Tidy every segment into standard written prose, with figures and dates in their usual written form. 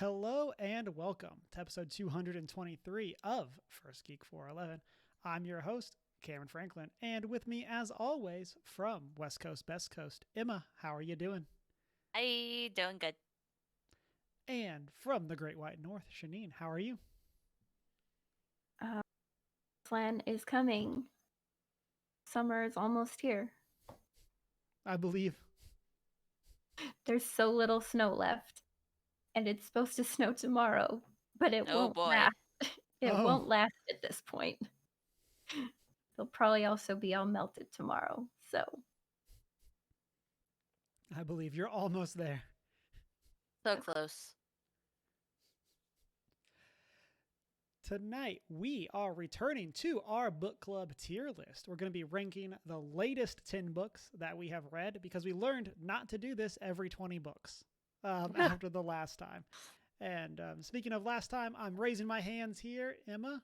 Hello and welcome to episode 223 of First Geek 411. I'm your host, Cameron Franklin, and with me, as always, from West Coast, Best Coast, Emma, how are you doing? I doing good. And from the Great White North, Shanine, how are you? Plan is coming. Summer is almost here. I believe. There's so little snow left, and it's supposed to snow tomorrow, but it Oh won't boy. last. It Oh. won't last at this point. They'll probably also be all melted tomorrow. So I believe you're almost there. So close. Tonight, we are returning to our book club tier list. We're going to be ranking the latest 10 books that we have read because we learned not to do this every 20 books after the last time. And speaking of last time, I'm raising my hands here, Emma.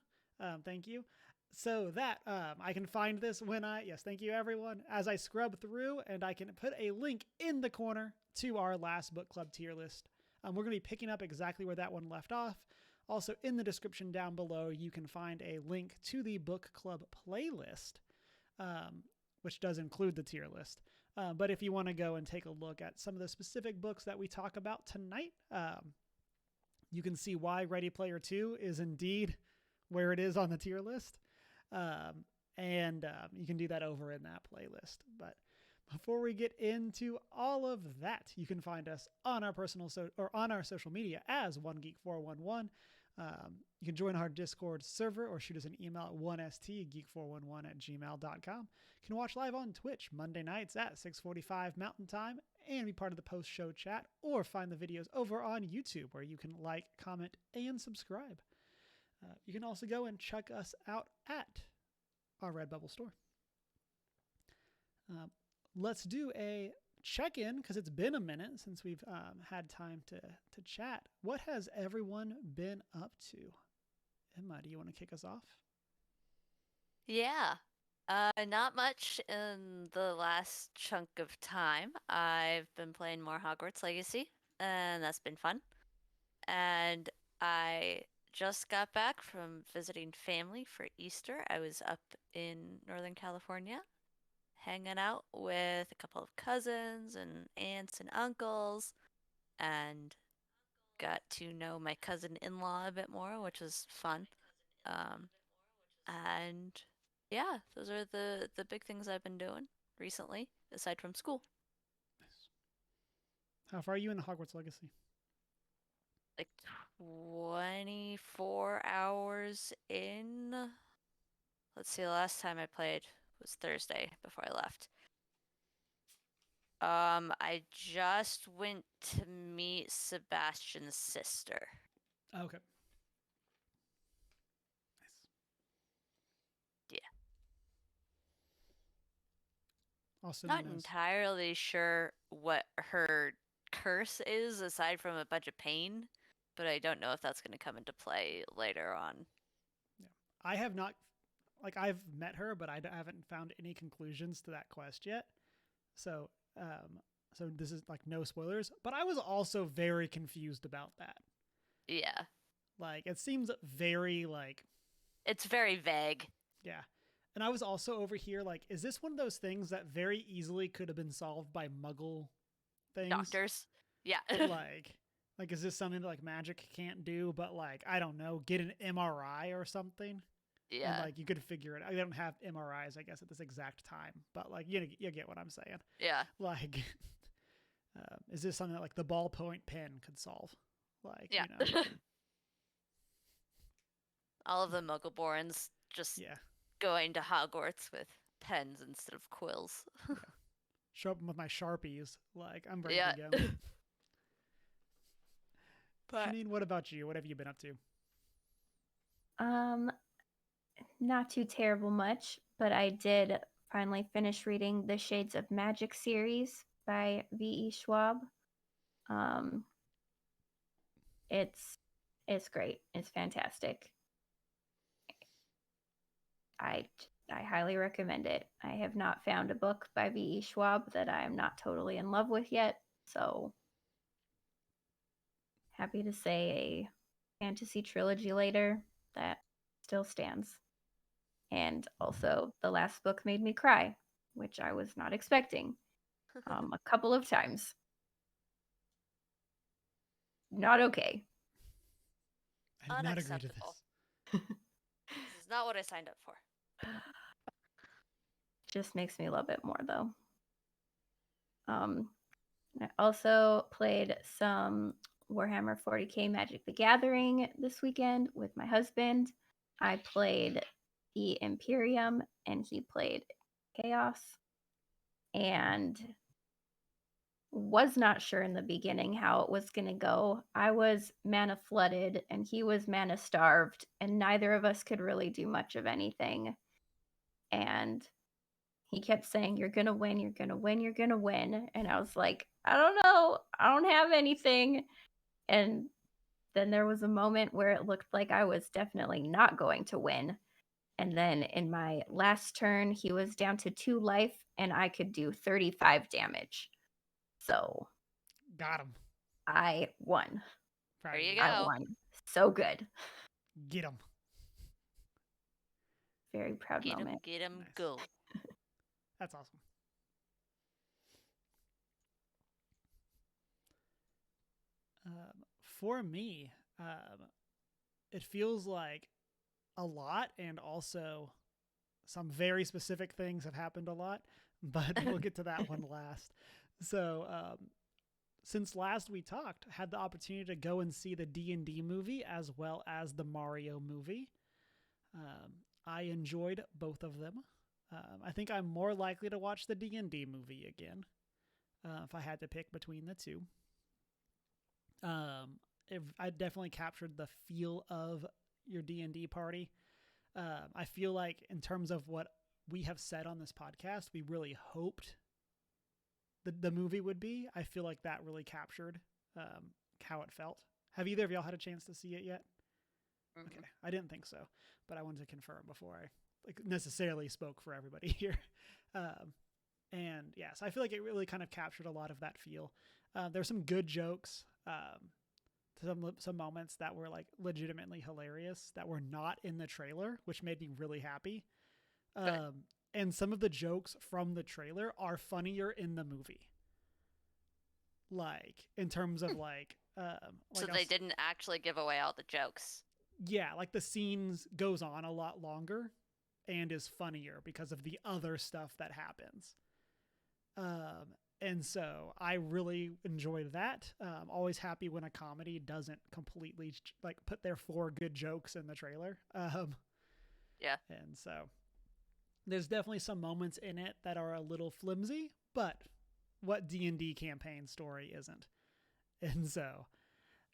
Thank you. So that I can find this yes, thank you everyone, as I scrub through, and I can put a link in the corner to our last book club tier list. We're going to be picking up exactly where that one left off. Also, in the description down below, you can find a link to the book club playlist, which does include the tier list. But if you want to go and take a look at some of the specific books that we talk about tonight, you can see why Ready Player 2 is indeed where it is on the tier list. And you can do that over in that playlist. But before we get into all of that, you can find us on our on our social media as OneGeek411. You can join our Discord server or shoot us an email at 1stgeek411@gmail.com. You can watch live on Twitch Monday nights at 6:45 Mountain Time and be part of the post-show chat, or find the videos over on YouTube where you can like, comment, and subscribe. You can also go and check us out at our Redbubble store. Let's do a check-in because it's been a minute since we've had time to chat. What has everyone been up to? Emma, do you want to kick us off? Yeah. Not much in the last chunk of time. I've been playing more Hogwarts Legacy, and that's been fun. And I just got back from visiting family for Easter. I was up in Northern California, hanging out with a couple of cousins and aunts and uncles, and got to know my cousin-in-law a bit more, which was fun. And yeah, those are the big things I've been doing recently, aside from school. Nice. How far are you in Hogwarts Legacy? Like 24 hours in. Let's see, the last time I played was Thursday before I left. I just went to meet Sebastian's sister. Okay. Nice. Yeah. Also Not known as... entirely sure what her curse is aside from a bunch of pain, but I don't know if that's going to come into play later on. Yeah. I have not... I've met her, but I haven't found any conclusions to that quest yet. So this is no spoilers, but I was also very confused about that. Yeah. It seems very It's very vague. Yeah. And I was also over here is this one of those things that very easily could have been solved by muggle things? Doctors. Yeah. Is this something that magic can't do, but I don't know, get an MRI or something? Yeah. And you could figure it out. I don't have MRIs, I guess, at this exact time, but you get what I'm saying. Yeah. Is this something that the ballpoint pen could solve? Yeah. All of the Muggleborns just going to Hogwarts with pens instead of quills. Yeah. Show up with my Sharpies. I'm ready to go. But Shanine, what about you? What have you been up to? Not too terrible much, but I did finally finish reading the Shades of Magic series by V.E. Schwab. It's great. It's fantastic. I highly recommend it. I have not found a book by V.E. Schwab that I am not totally in love with yet, so happy to say a fantasy trilogy later that still stands. And also, the last book made me cry, which I was not expecting, a couple of times. Not okay. I did not agree to Unacceptable. this. This is not what I signed up for. Just makes me love it more, though. I also played some Warhammer 40k Magic the Gathering this weekend with my husband. I played the Imperium and he played Chaos. And was not sure in the beginning how it was going to go. I was mana flooded and he was mana starved, and neither of us could really do much of anything. And he kept saying, "You're going to win, you're going to win, you're going to win." And I was like, "I don't know. I don't have anything." And then there was a moment where it looked like I was definitely not going to win. And then in my last turn, he was down to 2 life and I could do 35 damage. So Got him. I won. Proud There of you you. go. I won. So good. Get him. Very proud Get him, moment. get him, Nice. go. That's awesome. For me, it feels like a lot, and also some very specific things have happened a lot, but we'll get to that one last. So, since last we talked, had the opportunity to go and see the D&D movie as well as the Mario movie. I enjoyed both of them. I think I'm more likely to watch the D&D movie again if I had to pick between the two. I definitely captured the feel of your D&D party. I feel like in terms of what we have said on this podcast, we really hoped the movie would be. I feel like that really captured how it felt. Have either of y'all had a chance to see it yet? Mm-hmm. Okay, I didn't think so, but I wanted to confirm before I necessarily spoke for everybody here. And yes, I feel like it really kind of captured a lot of that feel. There's some good jokes, some moments that were like legitimately hilarious that were not in the trailer, which made me really happy. And some of the jokes from the trailer are funnier in the movie. Like in terms of so they didn't actually give away all the jokes. Yeah, like the scenes goes on a lot longer and is funnier because of the other stuff that happens. And so I really enjoyed that. Always happy when a comedy doesn't completely like put their 4 good jokes in the trailer. Yeah. And so there's definitely some moments in it that are a little flimsy, but what D&D campaign story isn't? And so,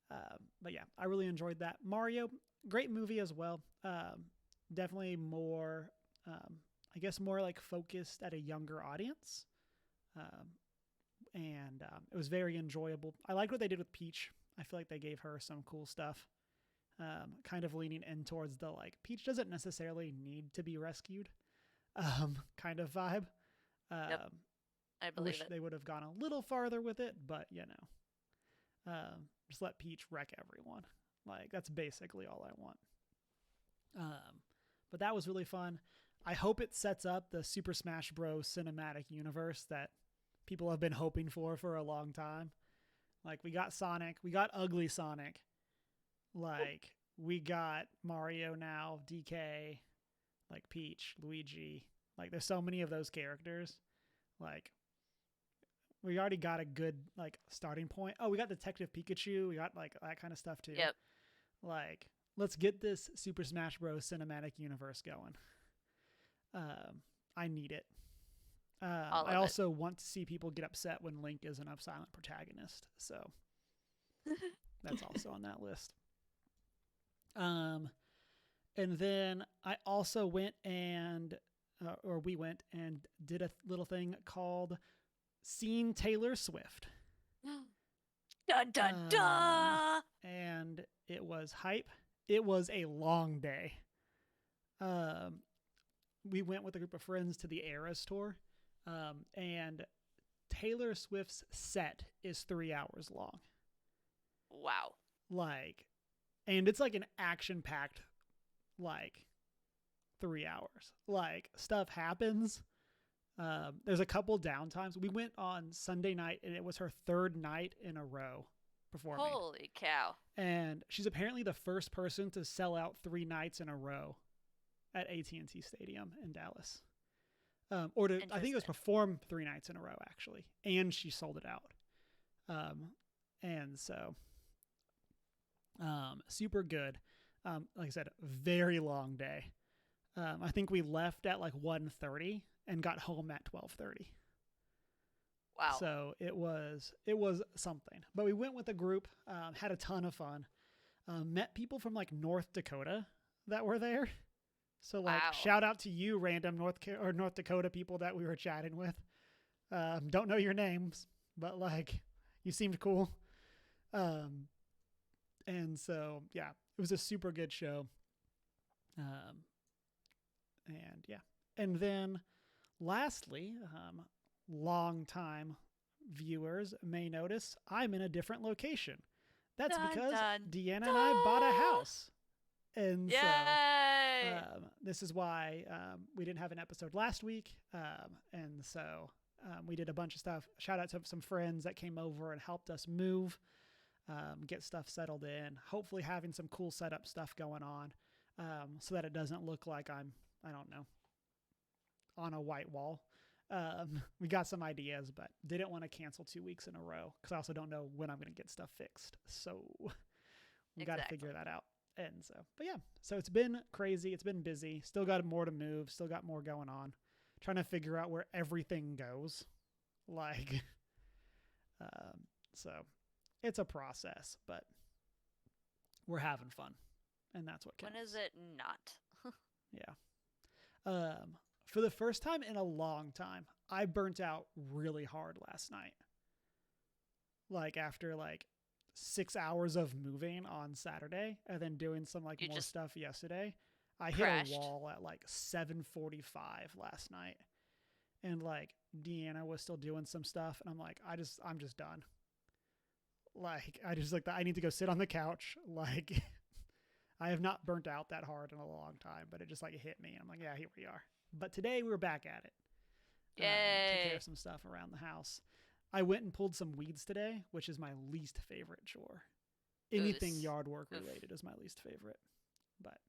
but yeah, I really enjoyed that. Mario, great movie as well. Definitely more, I guess more like focused at a younger audience. And it was very enjoyable. I liked what they did with Peach. I feel like they gave her some cool stuff. Kind of leaning in towards the like, Peach doesn't necessarily need to be rescued kind of vibe. Yep. I believe wish they would have gone a little farther with it, but you know, just let Peach wreck everyone. Like that's basically all I want. But that was really fun. I hope it sets up the Super Smash Bros. Cinematic universe that people have been hoping for a long time. Like we got Sonic, we got ugly Sonic. Like we got Mario now, DK, like Peach, Luigi. Like there's so many of those characters. Like we already got a good like starting point. Oh, we got Detective Pikachu. We got like that kind of stuff too. Yep. Like let's get this Super Smash Bros. Cinematic universe going. I need it. I also want to see people get upset when Link isn't a silent protagonist. So that's also on that list. And then I also went and, we went and did a little thing called Seen Taylor Swift. Dun dun dun! And it was hype. It was a long day. We went with a group of friends to the Eras tour. And Taylor Swift's set is 3 hours long. Wow. Like, and it's like an action-packed, like, 3 hours. Like, stuff happens. There's a couple downtimes. We went on Sunday night, and it was her 3rd night in a row performing. Holy cow. And she's apparently the first person to sell out 3 nights in a row at AT&T Stadium in Dallas. I think it was perform 3 nights in a row, actually. And she sold it out. And so, super good. Like I said, very long day. I think we left at like 1:30 and got home at 12:30. Wow. So it was something. But we went with a group, had a ton of fun, met people from like North Dakota that were there. So like, wow. Shout out to you, random North Dakota people that we were chatting with. Don't know your names, but like, you seemed cool. And so yeah, it was a super good show. And yeah, and then lastly, long time viewers may notice I'm in a different location. That's because Deanna and I bought a house. And Yay! so this is why we didn't have an episode last week. And so we did a bunch of stuff. Shout out to some friends that came over and helped us move, get stuff settled in, hopefully having some cool setup stuff going on, so that it doesn't look like I don't know, on a white wall. We got some ideas, but didn't want to cancel 2 weeks in a row because I also don't know when I'm going to get stuff fixed. So we got to figure that out. And so, but yeah, so it's been crazy. It's been busy. Still got more to move. Still got more going on. Trying to figure out where everything goes. Like, so it's a process, but we're having fun. And that's what counts. When is it not? Yeah. For the first time in a long time, I burnt out really hard last night. Like after like 6 hours of moving on Saturday and then doing some like more stuff yesterday, I crashed. Hit a wall at like 7:45 last night. And like Deanna was still doing some stuff and I'm like, I'm just done. Like I need to go sit on the couch. Like I have not burnt out that hard in a long time, but it just like it hit me. And I'm like, yeah, here we are. But today we were back at it. Yay! Took care of some stuff around the house. I went and pulled some weeds today, which is my least favorite chore. Anything yard work related is my least favorite, but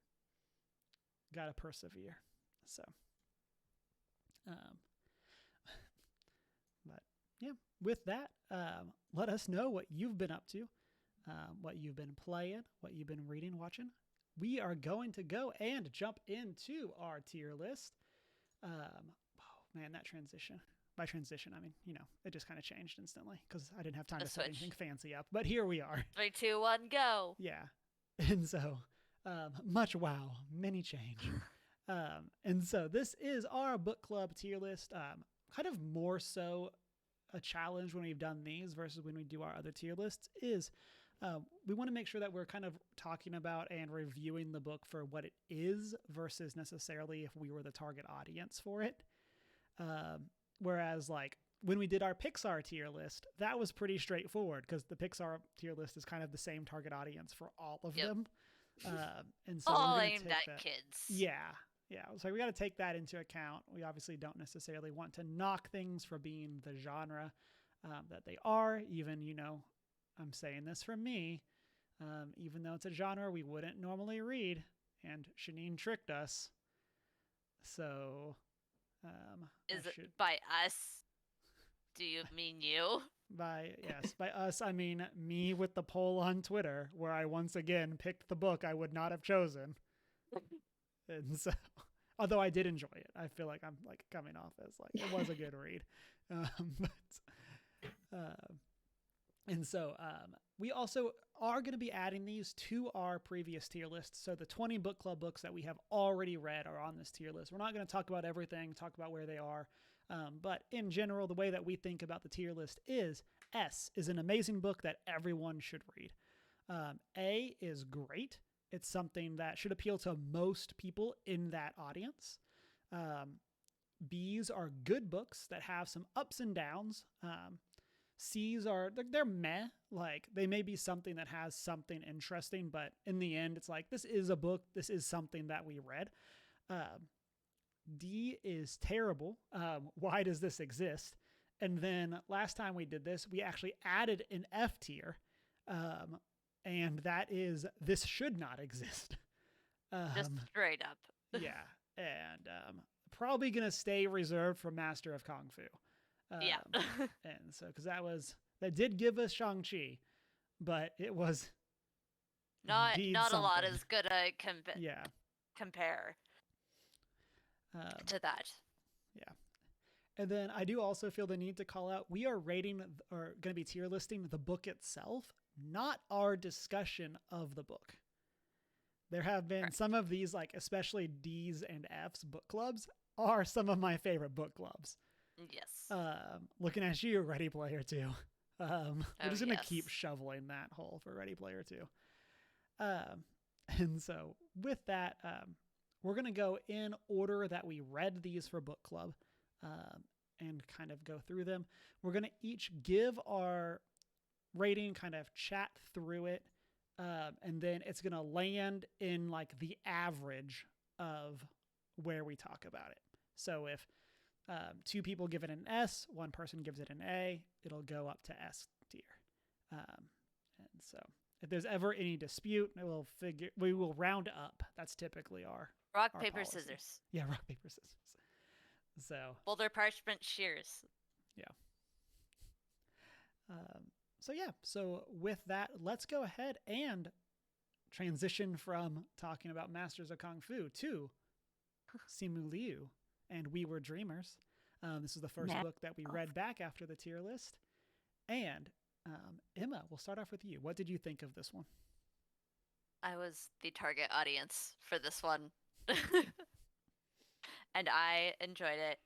gotta persevere. So, but yeah, with that, let us know what you've been up to, what you've been playing, what you've been reading, watching. We are going to go and jump into our tier list. Oh man, that transition. By transition, I mean, it just kind of changed instantly because I didn't have time to set anything fancy up. But here we are. 3, 2, 1, go. Yeah. And so, much wow, many change. And so this is our book club tier list. Kind of more so a challenge when we've done these versus when we do our other tier lists is we want to make sure that we're kind of talking about and reviewing the book for what it is versus necessarily if we were the target audience for it. Whereas like when we did our Pixar tier list, that was pretty straightforward because the Pixar tier list is kind of the same target audience for all of them. And so all aimed at kids. Yeah. So we got to take that into account. We obviously don't necessarily want to knock things for being the genre that they are. Even, I'm saying this from me, even though it's a genre we wouldn't normally read, and Shanine tricked us. So... is it by us? Do you mean you? By us, I mean me with the poll on Twitter, where I once again picked the book I would not have chosen. And so, although I did enjoy it, I feel like I'm like coming off as like it was a good read. And so we also are going to be adding these to our previous tier list. So the 20 book club books that we have already read are on this tier list. We're not going to talk about everything, talk about where they are. But in general, the way that we think about the tier list is S is an amazing book that everyone should read. A is great. It's something that should appeal to most people in that audience. B's are good books that have some ups and downs. C's are they're meh. Like they may be something that has something interesting, but in the end, it's like this is a book. This is something that we read. D is terrible. Why does this exist? And then last time we did this, we actually added an F tier, and that is this should not exist. Just straight up. Yeah, and probably gonna stay reserved for Master of Kung Fu. Yeah. And so because that did give us Shang-Chi, but it was not indeed a lot something. is gonna Yeah. compare to that. Yeah. And then I do also feel the need to call out, we are rating or going to be tier listing the book itself, not our discussion of the book. There have been some of these, like especially D's and F's book clubs are some of my favorite book clubs. Yes. Looking at you, Ready Player 2. We're just going to yes. keep shoveling that hole for Ready Player 2. And so with that, we're going to go in order that we read these for book club. And kind of go through them. We're going to each give our rating, kind of chat through it, and then it's going to land in like the average of where we talk about it. So if 2 people give it an S, 1 person gives it an A, it'll go up to S tier. And so if there's ever any dispute, we will round up. That's typically our rock, our paper, policy. scissors. Yeah, rock, paper, scissors. So Boulder, parchment, shears. Yeah. So with that, let's go ahead and transition from talking about Masters of Kung Fu to Simu Liu and We Were Dreamers. This is the first book that we read back after the tier list. And Emma, we'll start off with you. What did you think of this one? I was the target audience for this one. And I enjoyed it.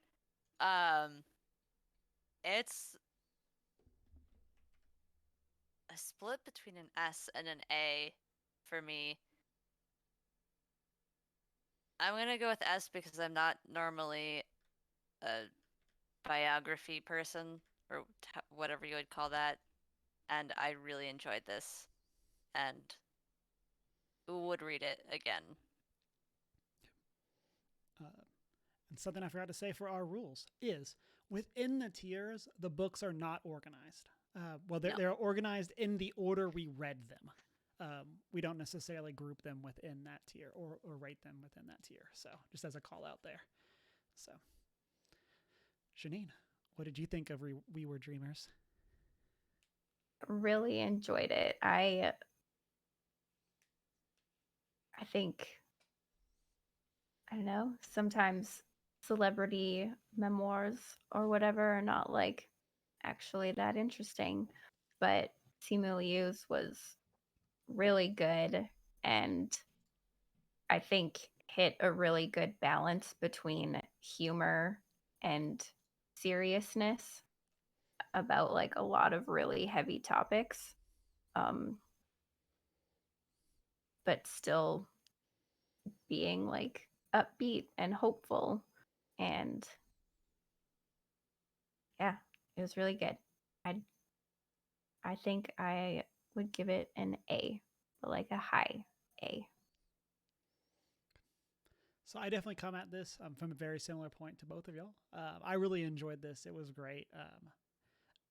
It's a split between an S and an A for me. I'm going to go with S because I'm not normally a biography person or whatever you would call that. And I really enjoyed this and would read it again. And something I forgot to say for our rules is within the tiers, the books are not organized. They're organized in the order we read them. We don't necessarily group them within that tier or rate them within that tier. So just as a call out there. So Janine, what did you think of We Were Dreamers? Really enjoyed it. I think, I don't know, sometimes celebrity memoirs or whatever are not like actually that interesting, but Simu Liu's was really good and I think hit a really good balance between humor and seriousness about like a lot of really heavy topics, but still being like upbeat and hopeful. And yeah, it was really good. I think I would give it an A, but like a high A. So I definitely come at this from a very similar point to both of y'all. I really enjoyed this. It was great.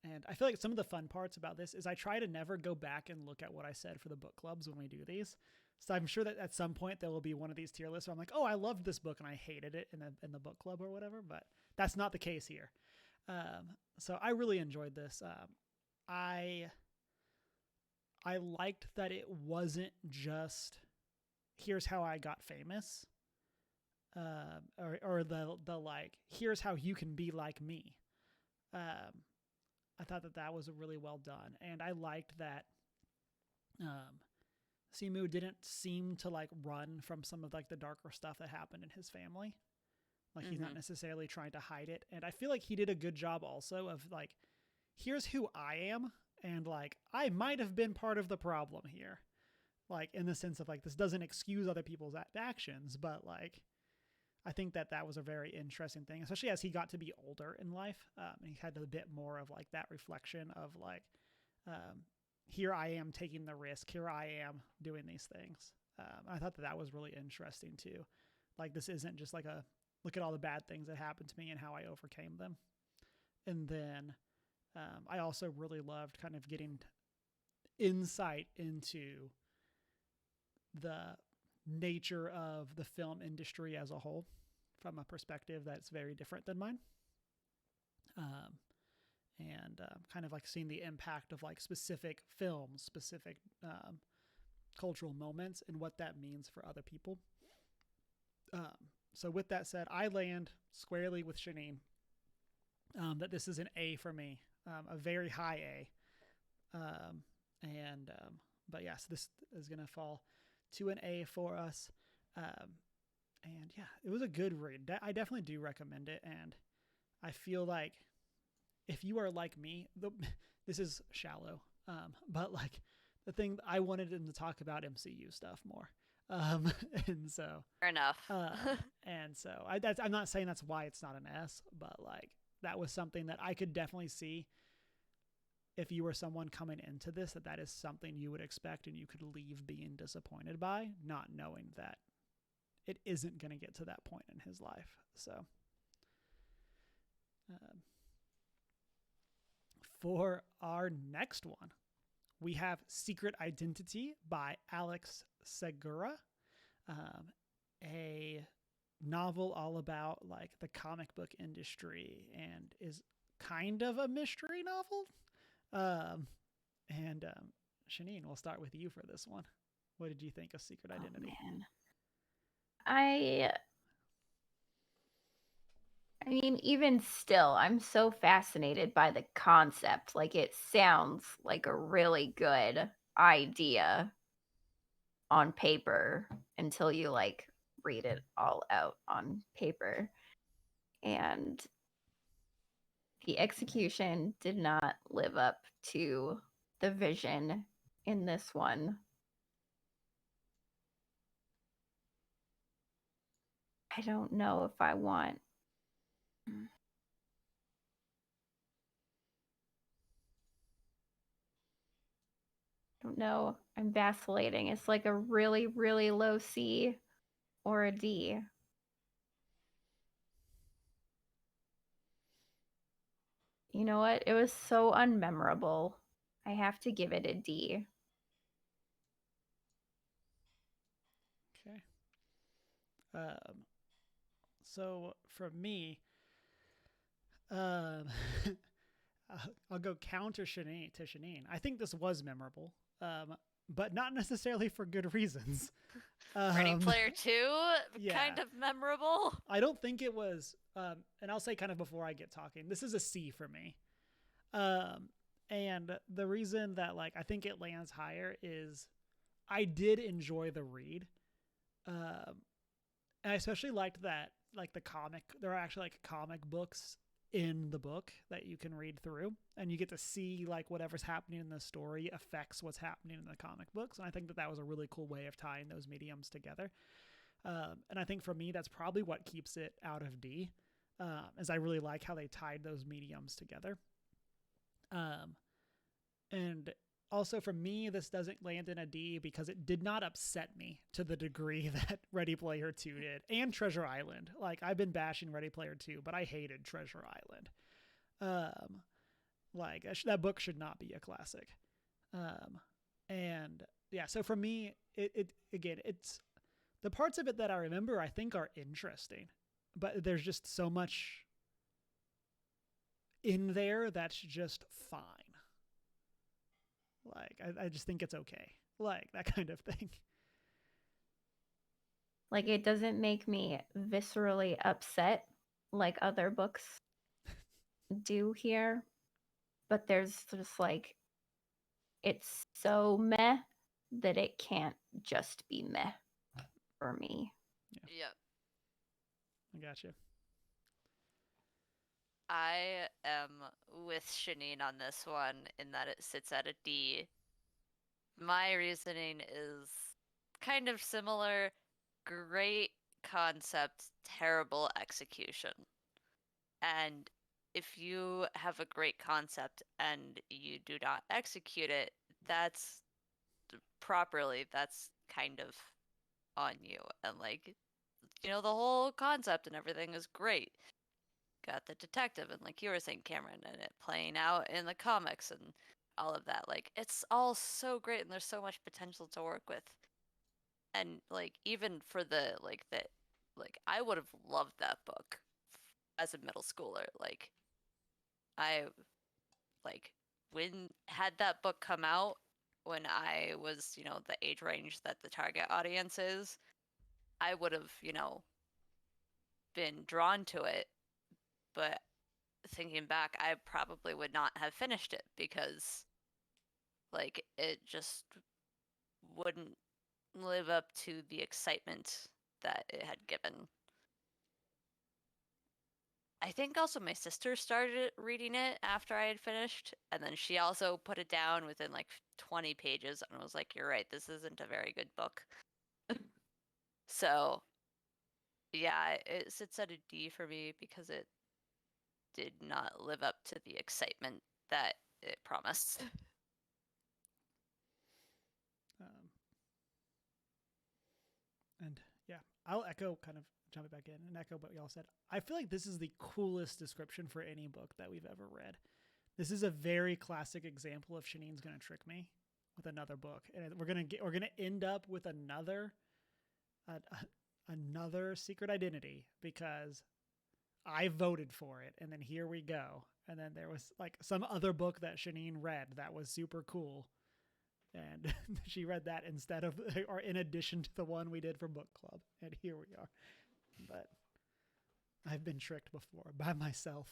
And I feel like some of the fun parts about this is I try to never go back and look at what I said for the book clubs when we do these. So I'm sure that at some point there will be one of these tier lists where I'm like, oh, I loved this book and I hated it in the book club or whatever. But that's not the case here. So I really enjoyed this. I liked that it wasn't just here's how I got famous. Or the like, here's how you can be like me. I thought that was really well done. And I liked that Simu didn't seem to like run from some of like the darker stuff that happened in his family. Like he's not necessarily trying to hide it. And I feel like he did a good job also of like, here's who I am. And like, I might have been part of the problem here. Like in the sense of like, this doesn't excuse other people's actions, but like, I think that was a very interesting thing, especially as he got to be older in life, and he had a bit more of like that reflection of like, here I am taking the risk, here I am doing these things. I thought that was really interesting too. Like, this isn't just like a look at all the bad things that happened to me and how I overcame them. And then I also really loved kind of getting insight into the nature of the film industry as a whole from a perspective that's very different than mine. And kind of like seeing the impact of like specific films, specific cultural moments, and what that means for other people. So with that said, I land squarely with Shanine, that this is an A for me, a very high A. But yes, this is going to fall to an A for us. And yeah, it was a good read. I definitely do recommend it. And I feel like if you are like me, this is shallow, but like the thing, I wanted him to talk about MCU stuff more. And so Fair enough. and so I'm not saying that's why it's not an S, but like that was something that I could definitely see if you were someone coming into this, that is something you would expect and you could leave being disappointed by, not knowing that it isn't going to get to that point in his life. So for our next one, we have Secret Identity by Alex Segura, a novel all about like the comic book industry, and is kind of a mystery novel. Shanine, we'll start with you for this one. What did you think of Secret Identity? Man. I mean, even still, I'm so fascinated by the concept. Like, it sounds like a really good idea on paper until you like read it all out on paper. And the execution did not live up to the vision in this one. I don't know if I want. I don't know. I'm vacillating. It's like a really, really low C or a D. You know what? It was so unmemorable. I have to give it a D. Okay. So for me, I'll go counter Shanine to Shanine. I think this was memorable, but not necessarily for good reasons. Ready Player 2, yeah. kind of memorable. I don't think it was, and I'll say kind of before I get talking, this is a C for me. And the reason that like I think it lands higher is I did enjoy the read. And I especially liked that like the comic, there are actually like comic books in the book that you can read through, and you get to see like whatever's happening in the story affects what's happening in the comic books. And I think that was a really cool way of tying those mediums together. And I think for me, that's probably what keeps it out of D, as I really like how they tied those mediums together. And also for me, this doesn't land in a D because it did not upset me to the degree that Ready Player 2 did, and Treasure Island. Like, I've been bashing Ready Player 2, but I hated Treasure Island. That book should not be a classic. And yeah, so for me, it's the parts of it that I remember, I think are interesting, but there's just so much in there that's just fine. Like, I just think it's okay. Like, that kind of thing. Like, it doesn't make me viscerally upset like other books do here. But there's just like, it's so meh that it can't just be meh for me. Yeah. I gotcha. I am with Shanine on this one in that it sits at a D. My reasoning is kind of similar. Great concept, terrible execution. And if you have a great concept and you do not execute it, that's kind of on you. And like, the whole concept and everything is great. Got the detective and like you were saying, Cameron, and it playing out in the comics and all of that. Like, it's all so great and there's so much potential to work with. And like, even for the I would have loved that book as a middle schooler. Like, I like when had that book come out when I was, the age range that the target audience is, I would have, been drawn to it. But thinking back, I probably would not have finished it because like it just wouldn't live up to the excitement that it had given. I think also my sister started reading it after I had finished, and then she also put it down within like 20 pages and was like, "You're right, this isn't a very good book." So, yeah, it sits at a D for me because it did not live up to the excitement that it promised. And yeah, I'll echo, kind of jumping back in and echo what y'all said. I feel like this is the coolest description for any book that we've ever read. This is a very classic example of Shanine's gonna trick me with another book, and we're gonna end up with another Secret Identity because I voted for it, and then here we go. And then there was like some other book that Shanine read that was super cool, and she read that instead of, or in addition to the one we did for book club, and here we are. But I've been tricked before by myself.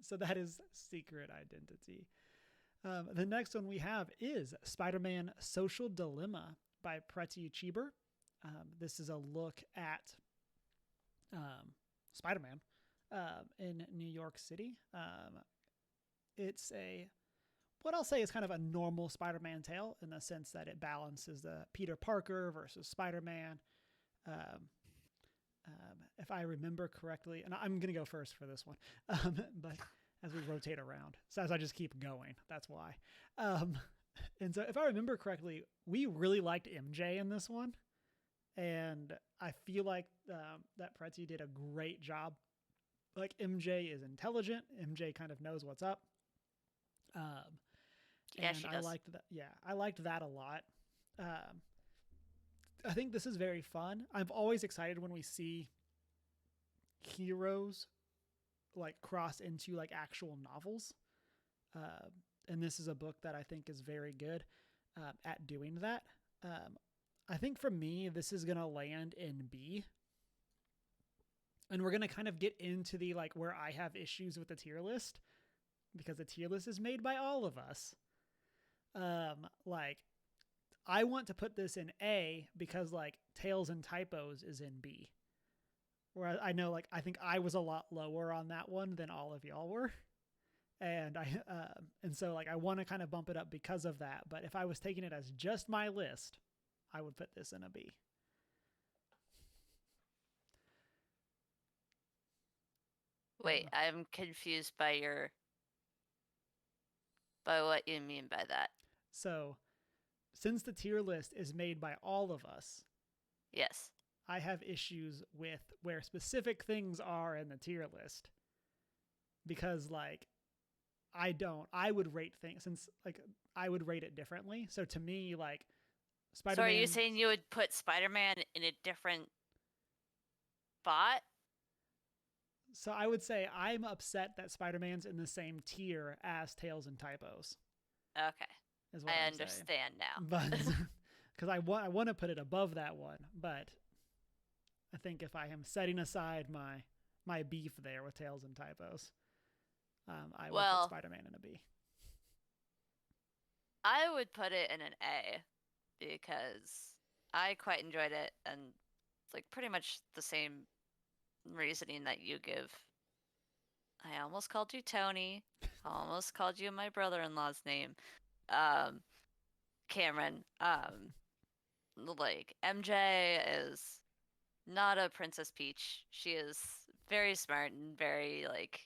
So that is Secret Identity. The next one we have is Spider-Man Social Dilemma by Pretti Chhibber. This is a look at Spider-Man in New York City. It's what I'll say is kind of a normal Spider-Man tale in the sense that it balances the Peter Parker versus Spider-Man. If I remember correctly, and I'm going to go first for this one, but as we rotate around, so as I just keep going, that's why. And so if I remember correctly, we really liked MJ in this one. And I feel like that Pretti did a great job. Like, MJ is intelligent. MJ kind of knows what's up. Yeah, she does. I liked that. Yeah, I liked that a lot. I think this is very fun. I'm always excited when we see heroes like cross into like actual novels. And this is a book that I think is very good at doing that. I think for me, this is going to land in B. And we're going to kind of get into the like where I have issues with the tier list because the tier list is made by all of us. Like, I want to put this in A because like Tales and Typos is in B. Where I know, like, I think I was a lot lower on that one than all of y'all were. And so like I want to kind of bump it up because of that. But if I was taking it as just my list, I would put this in a B. Wait, I'm confused by what you mean by that. So, since the tier list is made by all of us, yes, I have issues with where specific things are in the tier list. Because like I would rate things, since like I would rate it differently. So to me, like, Spider-Man. So are you saying you would put Spider-Man in a different spot? So I would say I'm upset that Spider-Man's in the same tier as Tales and Typos. Okay. Is what I I'm understand saying. now. But because I want to put it above that one, but I think if I am setting aside my beef there with Tales and Typos, I would put Spider-Man in a B. I would put it in an A because I quite enjoyed it, and it's like pretty much the same reasoning that you give. I almost called you Tony. I almost called you my brother-in-law's name. Cameron. like MJ is not a Princess Peach. She is very smart and very like,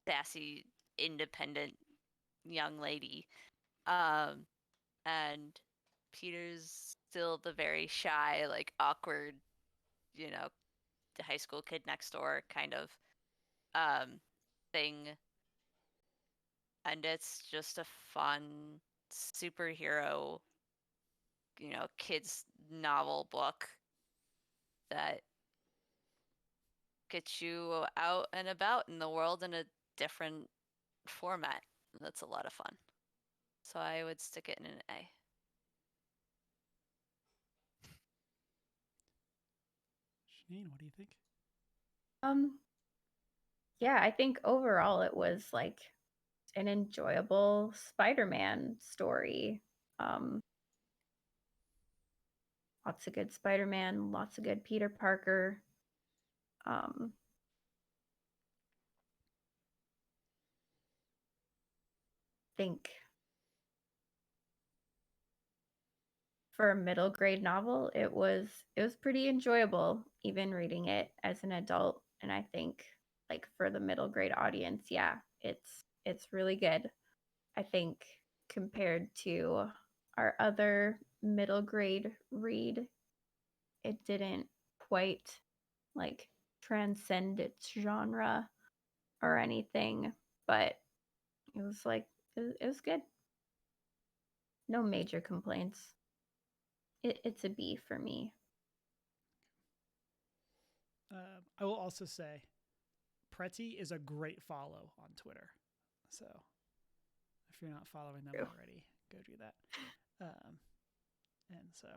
sassy, independent young lady. Um, and Peter's still the very shy, like awkward, you know, high school kid next door kind of um thing. And it's just a fun superhero, kids novel book that gets you out and about in the world in a different format. That's a lot of fun. So I would stick it in an A. Janine, what do you think? Yeah, I think overall it was like an enjoyable Spider-Man story. Lots of good Spider-Man, lots of good Peter Parker. Think for a middle grade novel, it was pretty enjoyable, even reading it as an adult. And I think like for the middle grade audience, yeah, it's really good. I think compared to our other middle grade read, it didn't quite like transcend its genre or anything, but it was like it was good. No major complaints. It's a B for me. I will also say Pretti is a great follow on Twitter. So if you're not following them already, go do that. And so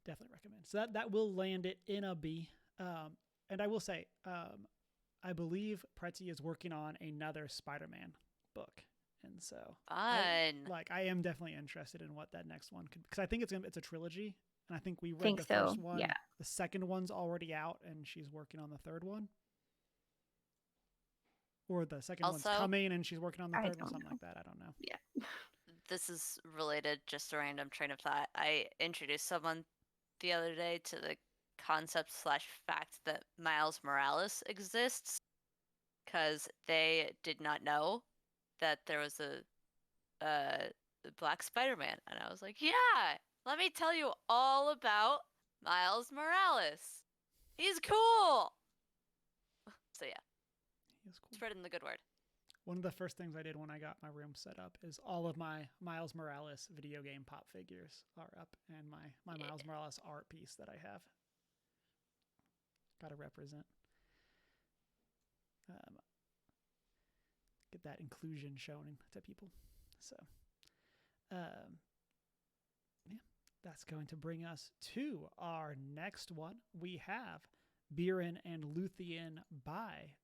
definitely recommend. So that will land it in a B. And I will say, I believe Pretti is working on another Spider-Man book. And so I am definitely interested in what that next one could, because I think it's a trilogy. And I think we read the first one. Yeah. The second one's already out and she's working on the third one. Or the second one's coming and she's working on the third one, something like that. I don't know. Yeah. This is related, just a random train of thought. I introduced someone the other day to the concept / fact that Miles Morales exists because they did not know that there was a Black Spider-Man. And I was like, yeah, let me tell you all about Miles Morales. He's cool. So yeah, He's cool. spreading the good word. One of the first things I did when I got my room set up is all of my Miles Morales video game pop figures are up, and my Miles Morales art piece that I have. Got to represent. Get that inclusion shown to people. So, yeah, that's going to bring us to our next one. We have Beren and Luthien by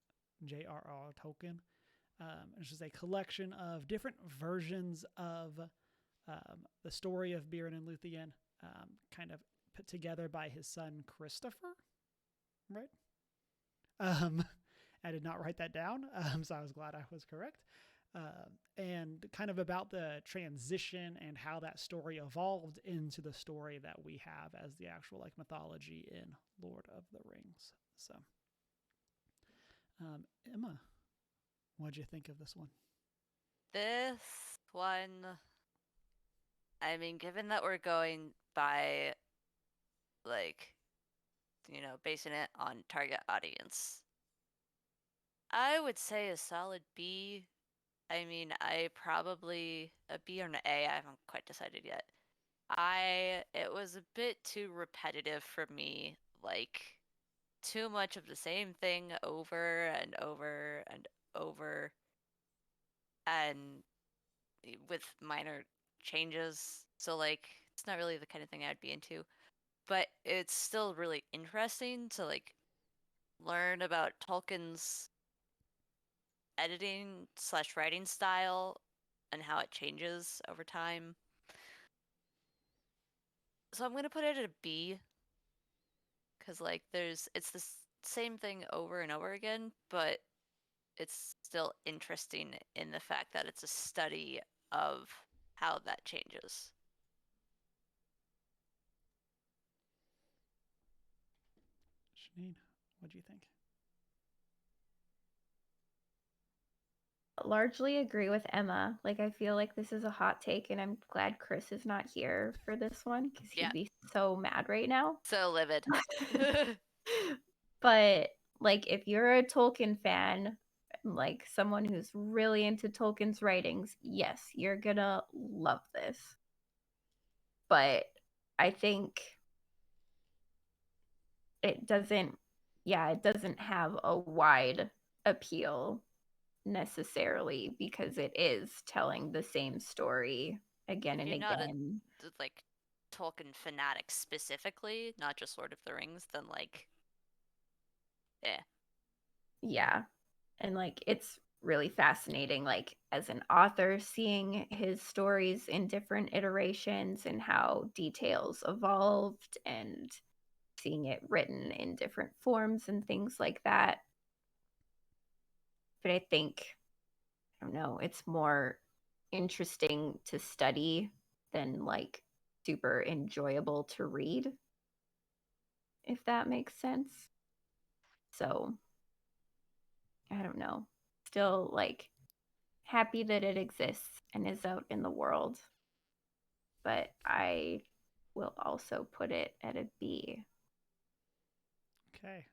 J.R.R. Tolkien. It's just a collection of different versions of the story of Beren and Luthien, kind of put together by his son Christopher, right? I did not write that down, so I was glad I was correct. And kind of about the transition and how that story evolved into the story that we have as the actual like mythology in Lord of the Rings. So, Emma, what'd you think of this one? This one, I mean, given that we're going by, like, basing it on target audience, I would say a solid B. I mean, I probably a B or an A. I haven't quite decided yet. It was a bit too repetitive for me, like too much of the same thing over and over and over, and with minor changes. So like, it's not really the kind of thing I'd be into, but it's still really interesting to like learn about Tolkien's editing / writing style and how it changes over time. So I'm gonna put it at a B, because like it's the same thing over and over again, but it's still interesting in the fact that it's a study of how that changes. Janine, what do you think? Largely agree with Emma. Like, I feel like this is a hot take, and I'm glad Chris is not here for this one because he'd be so mad right now. So livid. But, like, if you're a Tolkien fan, like someone who's really into Tolkien's writings, yes, you're gonna love this. But I think it doesn't have a wide appeal necessarily because it is telling the same story again If and you're not again. like Tolkien fanatic specifically, not just Lord of the Rings, then like, Yeah. And like it's really fascinating, like as an author, seeing his stories in different iterations and how details evolved and seeing it written in different forms and things like that. But I think, I don't know, it's more interesting to study than like super enjoyable to read, if that makes sense. So I don't know. Still like happy that it exists and is out in the world. But I will also put it at a B. Okay.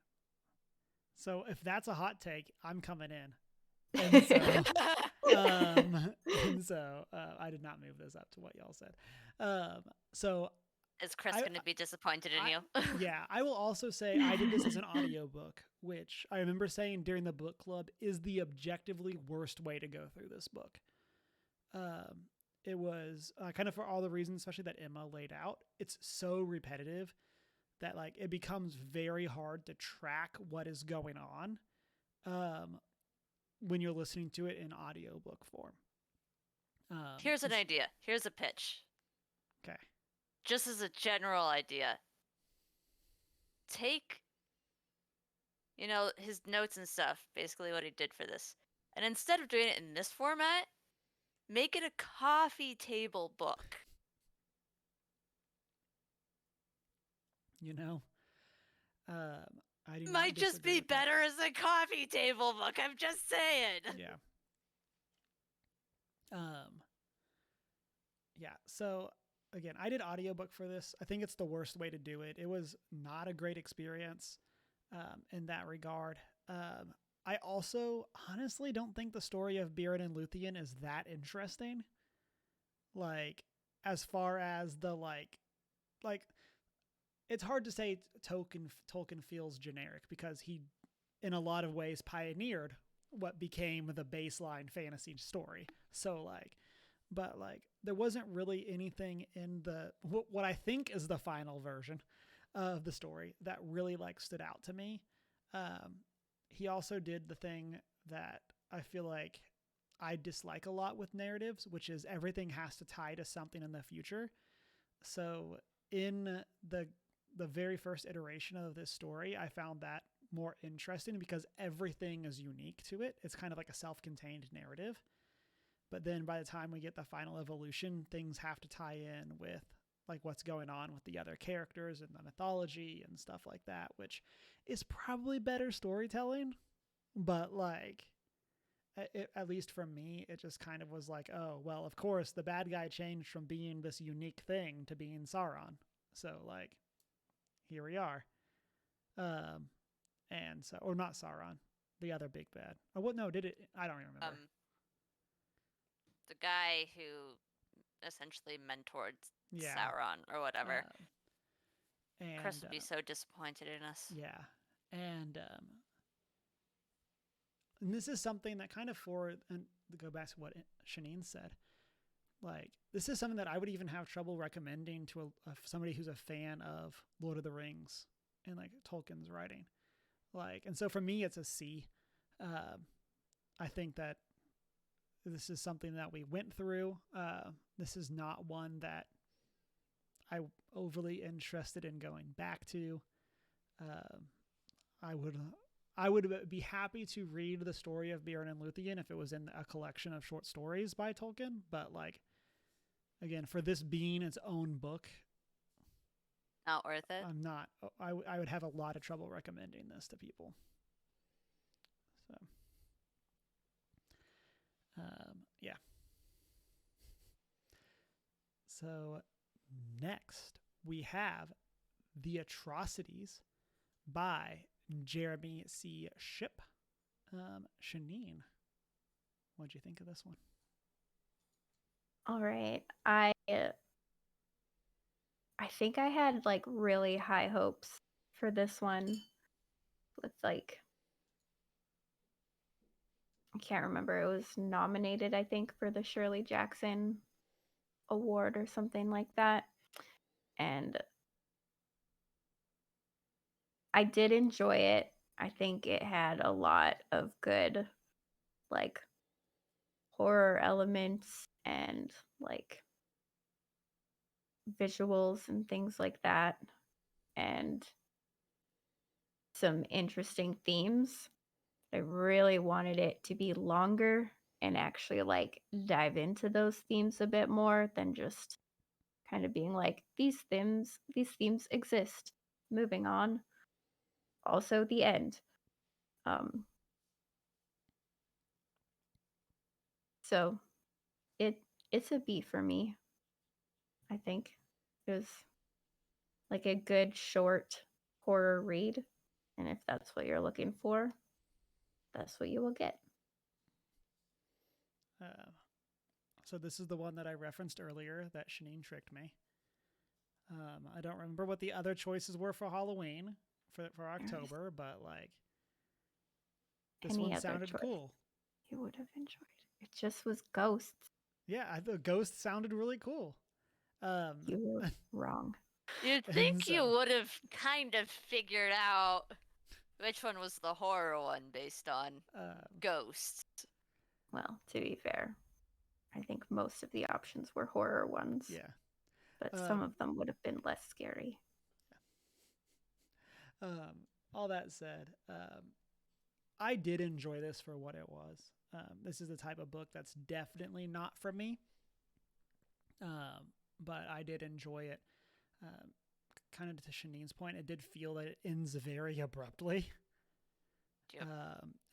So if that's a hot take, I'm coming in. And so, I did not move this up to what y'all said. So is Chris going to be disappointed in you? Yeah, I will also say I did this as an audiobook, which I remember saying during the book club is the objectively worst way to go through this book. It was kind of for all the reasons, especially that Emma laid out. It's so repetitive that like it becomes very hard to track what is going on when you're listening to it in audiobook form. Here's an idea. Here's a pitch. Okay. Just as a general idea, take, his notes and stuff, basically what he did for this, and instead of doing it in this format, make it a coffee table book. I do might just be better as a coffee table book. I'm just saying. Yeah. Yeah. So again, I did audiobook for this. I think it's the worst way to do it. It was not a great experience in that regard. I also honestly don't think the story of Beren and Luthien is that interesting. Like, as far as the like, it's hard to say Tolkien feels generic because he, in a lot of ways, pioneered what became the baseline fantasy story. So like, but like there wasn't really anything in the what I think is the final version of the story that really like stood out to me. He also did the thing that I feel like I dislike a lot with narratives, which is everything has to tie to something in the future. So in the very first iteration of this story, I found that more interesting because everything is unique to it. It's kind of like a self-contained narrative. But then by the time we get the final evolution, things have to tie in with like what's going on with the other characters and the mythology and stuff like that, which is probably better storytelling. But like, at least for me, it just kind of was like, oh, well, of course, the bad guy changed from being this unique thing to being Sauron. So like, here we are. And so, or not Sauron, the other big bad. Oh, what? No, did it? I don't even remember. The guy who essentially mentored Sauron or whatever. And Chris would be so disappointed in us. Yeah. And this is something that kind of and to go back to what Shanine said, like, this is something that I would even have trouble recommending to somebody who's a fan of Lord of the Rings and like Tolkien's writing. Like, and so for me, it's a C. I think that this is something that we went through. This is not one that I'm overly interested in going back to. I would be happy to read the story of Beren and Luthien if it was in a collection of short stories by Tolkien. But like, again, for this being its own book, Not worth it. I'm not. I would have a lot of trouble recommending this to people. So, yeah. So next we have The Atrocities by Jeremy C. Shipp. Shanine, what'd you think of this one? All right. I think I had like really high hopes for this one with like I can't remember. It was nominated, I think, for the Shirley Jackson Award or something like that. And I did enjoy it. I think it had a lot of good like horror elements and like visuals and things like that, and some interesting themes. I really wanted it to be longer and actually like dive into those themes a bit more than just kind of being like these themes exist. Moving on. Also the end. So it's a B for me. I think it was like a good short horror read, and if that's what you're looking for, that's what you will get. So this is the one that I referenced earlier that Shanine tricked me. I don't remember what the other choices were for Halloween for October, but like this Any one other sounded choice cool. you would have enjoyed. It just was ghosts. Yeah, the ghost sounded really cool. You were wrong. You'd think you would have kind of figured out which one was the horror one based on ghosts. Well, to be fair, I think most of the options were horror ones. Yeah. But some of them would have been less scary. All that said, I did enjoy this for what it was. This is the type of book that's definitely not for me. But I did enjoy it. Kind of to Shanine's point, it did feel that it ends very abruptly. Yep.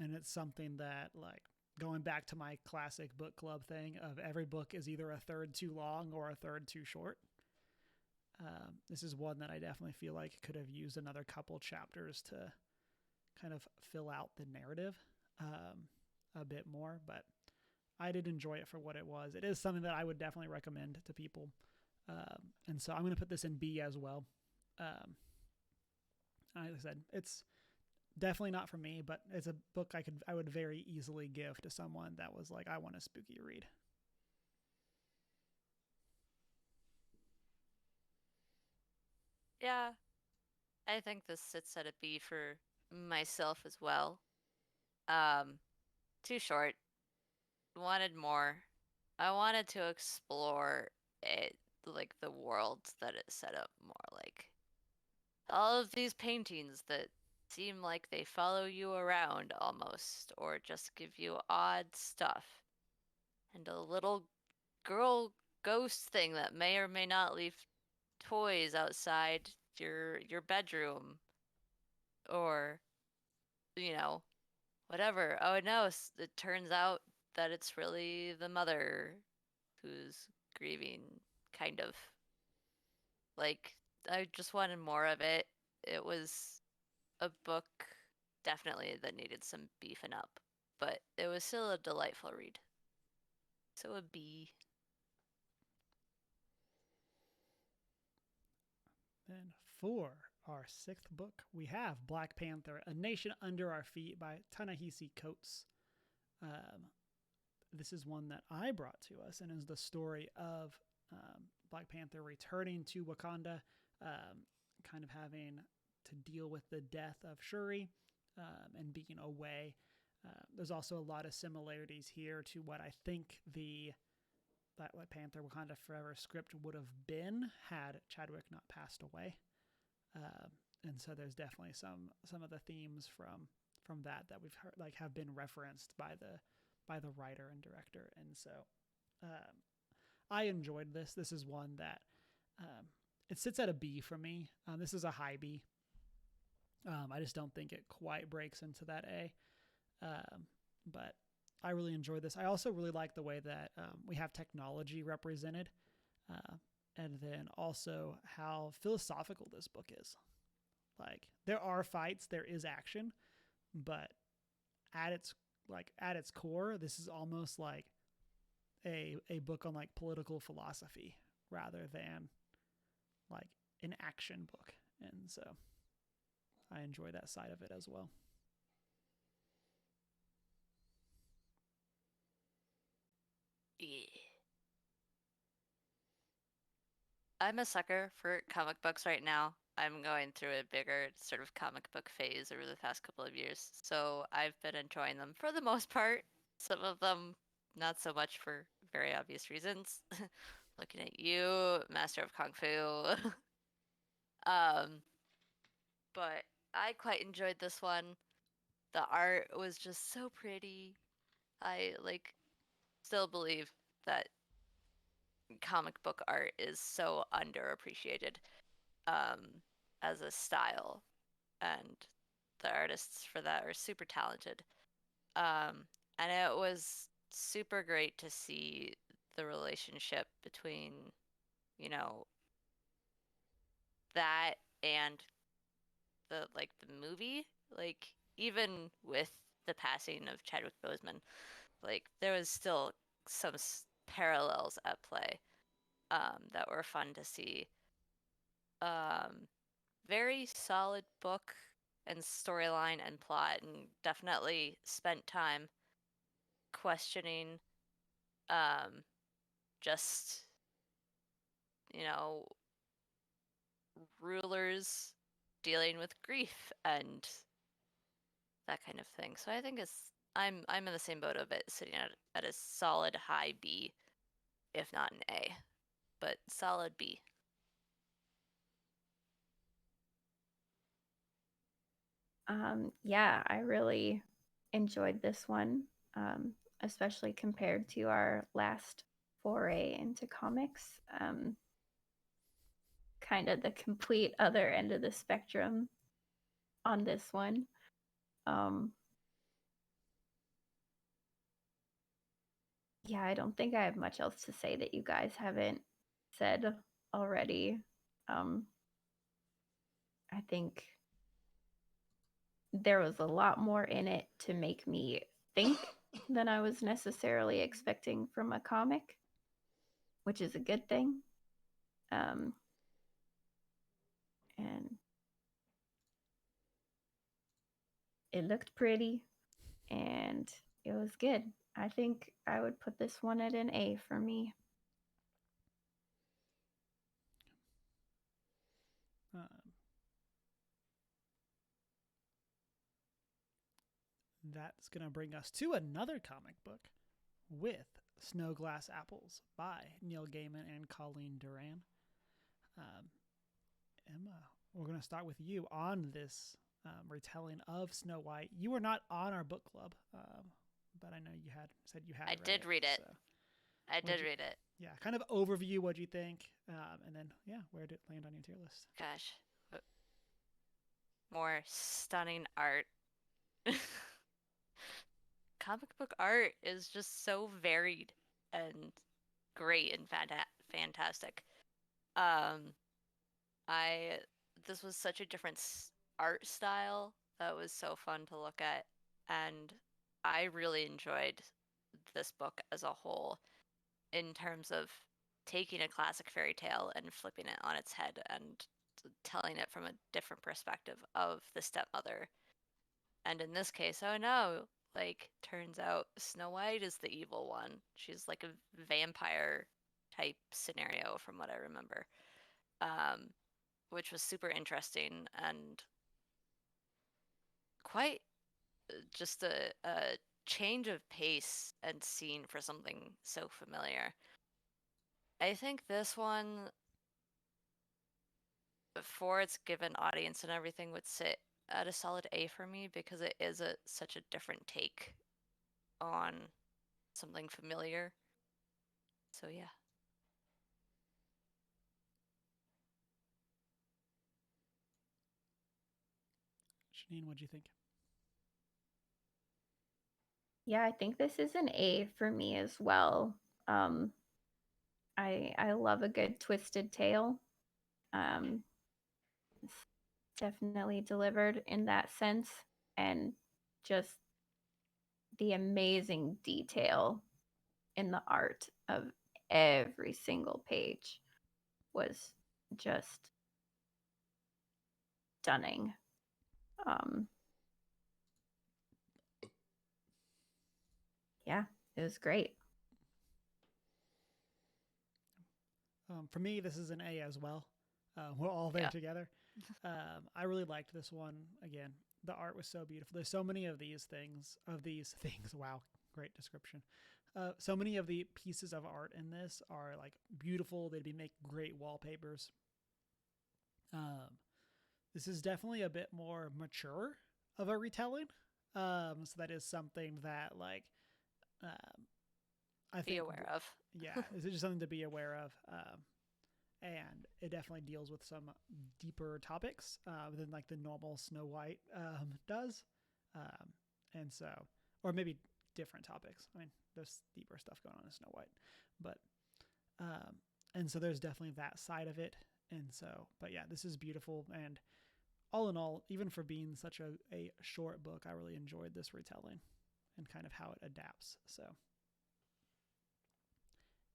And it's something that, like, going back to my classic book club thing of every book is either a third too long or a third too short. This is one that I definitely feel like could have used another couple chapters to kind of fill out the narrative a bit more, but I did enjoy it for what it was. It is something that I would definitely recommend to people. And so I'm going to put this in B as well. Like I said, it's definitely not for me, but it's a book I would very easily give to someone that was like, I want a spooky read. Yeah, I think this sits at a B for myself as well. Too short. Wanted more. I wanted to explore it, like the world that it set up more, like all of these paintings that seem like they follow you around almost, or just give you odd stuff, and a little girl ghost thing that may or may not leave toys outside your bedroom, or whatever. Oh no, it turns out that it's really the mother who's grieving, kind of. Like, I just wanted more of it. It was a book definitely that needed some beefing up, but it was still a delightful read. So a B. Then for our sixth book, we have Black Panther, A Nation Under Our Feet by Ta-Nehisi Coates. This is one that I brought to us and is the story of Black Panther returning to Wakanda, kind of having to deal with the death of Shuri and being away. There's also a lot of similarities here to what I think that Black Panther Wakanda Forever script would have been had Chadwick not passed away. And so there's definitely some of the themes from that we've heard, like, have been referenced by the writer and director. And so I enjoyed this. This is one that it sits at a B for me. This is a high B. I just don't think it quite breaks into that A. But I really enjoyed this. I also really like the way that we have technology represented, and then also how philosophical this book is. Like, there are fights, there is action, but at its core, this is almost like a book on like political philosophy rather than like an action book. And so I enjoy that side of it as well. Yeah. I'm a sucker for comic books right now. I'm going through a bigger sort of comic book phase over the past couple of years, so I've been enjoying them for the most part. Some of them not so much for very obvious reasons. Looking at you, Master of Kung Fu. But I quite enjoyed this one. The art was just so pretty. I still believe that comic book art is so underappreciated as a style, and the artists for that are super talented. And it was super great to see the relationship between, you know, that and the movie. Like, even with the passing of Chadwick Boseman, there was still some parallels at play that were fun to see. Very solid book and storyline and plot, and definitely spent time questioning just, you know, rulers dealing with grief and that kind of thing. So I think I'm in the same boat of it, sitting at a solid high B, if not an A, but solid B. Yeah, I really enjoyed this one, especially compared to our last foray into comics. Kind of the complete other end of the spectrum on this one. Yeah, I don't think I have much else to say that you guys haven't said already. I think there was a lot more in it to make me think than I was necessarily expecting from a comic, which is a good thing. And it looked pretty and it was good. I think I would put this one at an A for me. That's going to bring us to another comic book with Snow Glass Apples by Neil Gaiman and Colleen Doran. Emma, we're going to start with you on this retelling of Snow White. You were not on our book club, but I know you had said you had. I did read it. So I did read it. Yeah, kind of overview what you think, and then where did it land on your tier list? Gosh, more stunning art. Comic book art is just so varied and great and fantastic. This was such a different art style that was so fun to look at, and I really enjoyed this book as a whole in terms of taking a classic fairy tale and flipping it on its head and telling it from a different perspective of the stepmother. And in this case, oh no, turns out Snow White is the evil one. She's like a vampire type scenario from what I remember. Which was super interesting and quite just a change of pace and scene for something so familiar. I think this one, for its given audience and everything, would sit at a solid A for me because it is such a different take on something familiar. So yeah. Janine, what'd you think? Yeah, I think this is an A for me as well. I love a good twisted tale. It's definitely delivered in that sense, and just the amazing detail in the art of every single page was just stunning. Yeah, it was great. For me, this is an A as well. We're all there Yeah. together. I really liked this one. Again, the art was so beautiful. There's so many of these things. Wow, great description. So many of the pieces of art in this are like beautiful. They'd be make great wallpapers. This is definitely a bit more mature of a retelling. So that is something that like I think Be aware of. Yeah, it's just something to be aware of. And it definitely deals with some deeper topics than like the normal Snow White does, and so, or maybe different topics. I mean, there's deeper stuff going on in Snow White, but and so there's definitely that side of it, and so, but yeah, this is beautiful, and all in all, even for being such a short book, I really enjoyed this retelling and kind of how it adapts. So,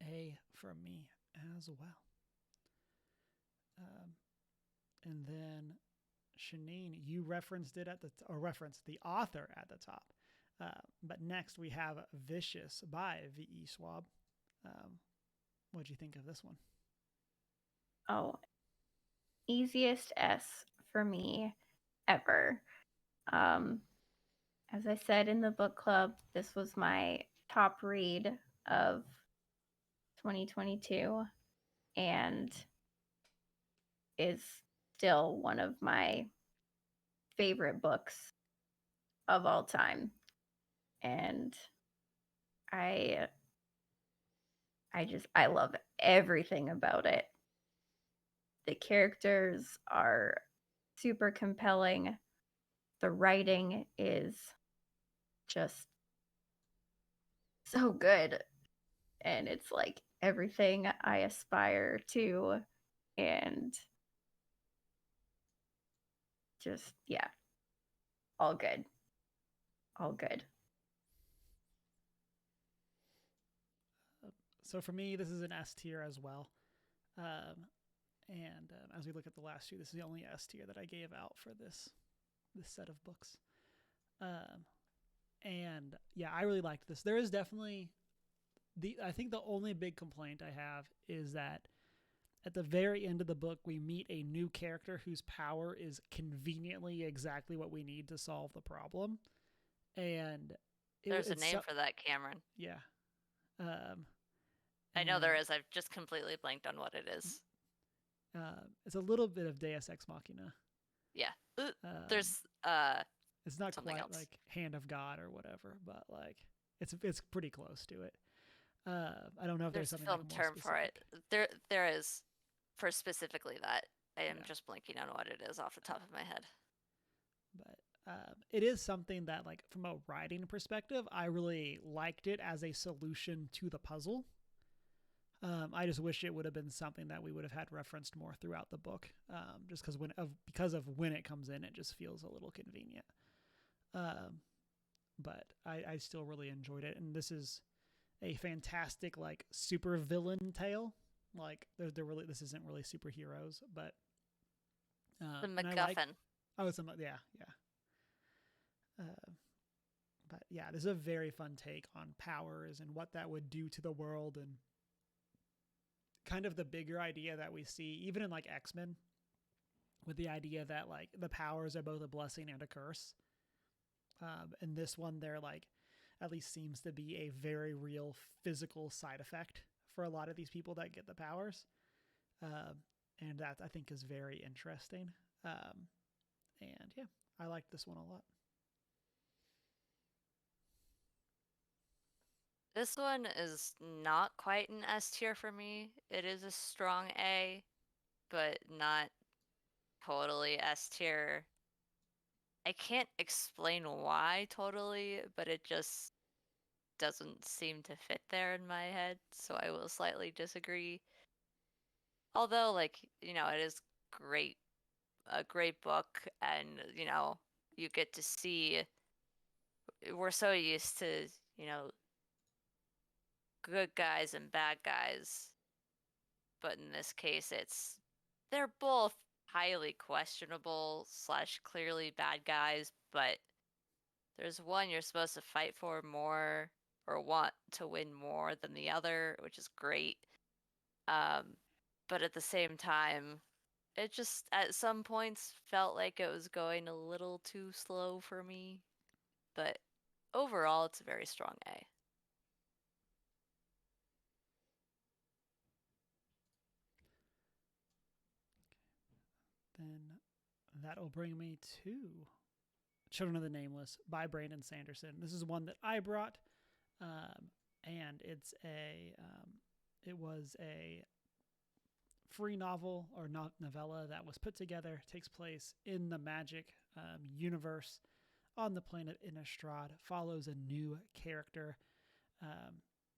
A for me as well. And then Shanine, you referenced it or referenced the author at the top. But next we have Vicious by V.E. Schwab. What'd you think of this one? Oh, easiest S for me ever. As I said in the book club, this was my top read of 2022 and is still one of my favorite books of all time. And I love everything about it. The characters are super compelling. The writing is just so good. And it's like everything I aspire to. And just, yeah, all good. All good. So for me, this is an S tier as well. And as we look at the last two, this is the only S tier that I gave out for this set of books. And yeah, I really liked this. There is definitely I think the only big complaint I have is that at the very end of the book, we meet a new character whose power is conveniently exactly what we need to solve the problem. And There's a name for that, Cameron. Yeah. I know there is. I've just completely blanked on what it is. It's a little bit of Deus Ex Machina. Yeah. There's it's not something quite else. like Hand of God or whatever, but like it's pretty close to it. I don't know if there's something a film like more term specific. for it. There is for specifically that. I am Yeah. just blanking on what it is off the top of my head. But it is something that, like, from a writing perspective, I really liked it as a solution to the puzzle. I just wish it would have been something that we would have had referenced more throughout the book, just because of when it comes in, it just feels a little convenient. But I still really enjoyed it, and this is a fantastic, like, super villain tale. Like, this isn't really superheroes, but The MacGuffin. Yeah. But yeah, this is a very fun take on powers and what that would do to the world, and kind of the bigger idea that we see even in like X-Men, with the idea that like the powers are both a blessing and a curse. And this one, they're like, at least seems to be a very real physical side effect for a lot of these people that get the powers. And that I think is very interesting. And yeah, I like this one a lot. This one is not quite an S tier for me. It is a strong A, but not totally S tier. I can't explain why totally, but it just doesn't seem to fit there in my head, so I will slightly disagree. Although, like, it is great, a great book, and, you get to see, we're so used to, good guys and bad guys, but in this case, they're both highly questionable / clearly bad guys, but there's one you're supposed to fight for more or want to win more than the other, which is great. But at the same time, it just at some points felt like it was going a little too slow for me. But overall, it's a very strong A. Then that'll bring me to Children of the Nameless by Brandon Sanderson. This is one that I brought, and it was a free novel or not novella that was put together. It takes place in the magic universe on the planet Innistrad. Follows a new character